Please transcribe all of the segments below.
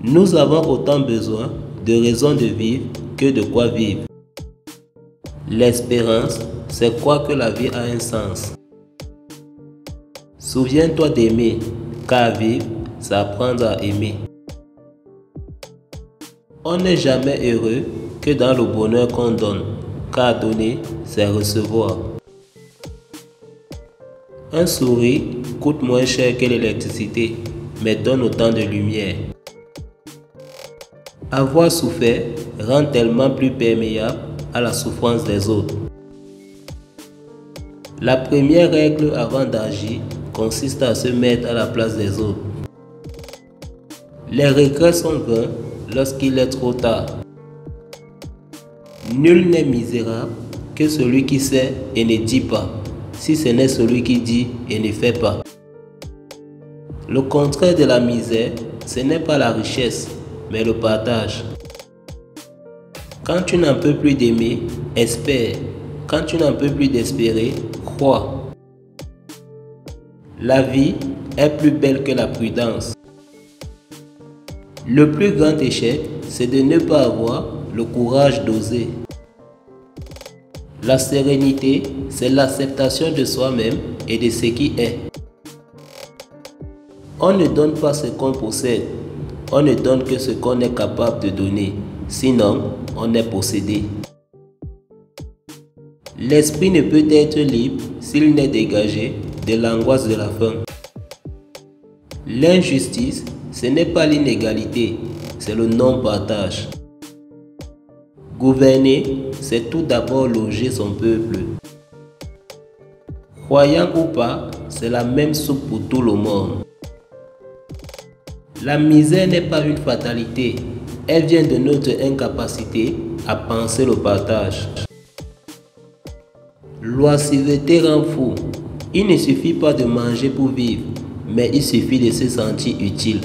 Nous avons autant besoin de raisons de vivre que de quoi vivre. L'espérance, c'est croire que la vie a un sens. Souviens-toi d'aimer, car vivre, c'est apprendre à aimer. On n'est jamais heureux que dans le bonheur qu'on donne, car donner, c'est recevoir. Un sourire coûte moins cher que l'électricité, mais donne autant de lumière. Avoir souffert rend tellement plus perméable à la souffrance des autres. La première règle avant d'agir consiste à se mettre à la place des autres. Les regrets sont vains lorsqu'il est trop tard. Nul n'est misérable que celui qui sait et ne dit pas, si ce n'est celui qui dit et ne fait pas. Le contraire de la misère, ce n'est pas la richesse, mais le partage. Quand tu n'en peux plus d'aimer, espère. Quand tu n'en peux plus d'espérer, crois. La vie est plus belle que la prudence. Le plus grand échec, c'est de ne pas avoir le courage d'oser. La sérénité, c'est l'acceptation de soi-même et de ce qui est. On ne donne pas ce qu'on possède, on ne donne que ce qu'on est capable de donner, sinon on est possédé. L'esprit ne peut être libre s'il n'est dégagé de l'angoisse de la faim. L'injustice, ce n'est pas l'inégalité, c'est le non-partage. Gouverner, c'est tout d'abord loger son peuple. Croyant ou pas, c'est la même soupe pour tout le monde. La misère n'est pas une fatalité, elle vient de notre incapacité à penser le partage. L'oisiveté rend fou. Il ne suffit pas de manger pour vivre, mais il suffit de se sentir utile.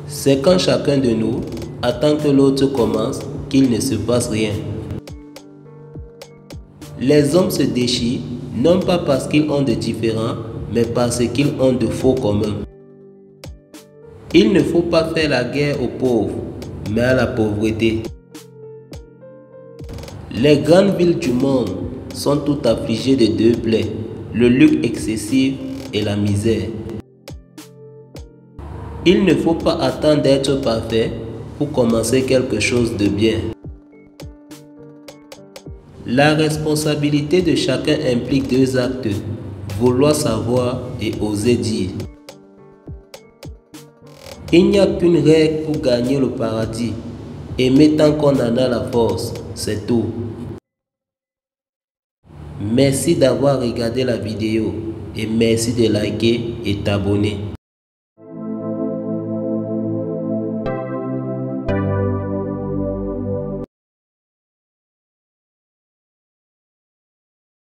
C'est quand chacun de nous attend que l'autre commence qu'il ne se passe rien. Les hommes se déchirent non pas parce qu'ils ont de différents, mais parce qu'ils ont de faux communs. Il ne faut pas faire la guerre aux pauvres, mais à la pauvreté. Les grandes villes du monde sont toutes affligées de deux plaies, le luxe excessif et la misère. Il ne faut pas attendre d'être parfait pour commencer quelque chose de bien. La responsabilité de chacun implique deux actes, vouloir savoir et oser dire. Il n'y a qu'une règle pour gagner le paradis. Aimer tant qu'on en a la force, c'est tout. Merci d'avoir regardé la vidéo et merci de liker et t'abonner.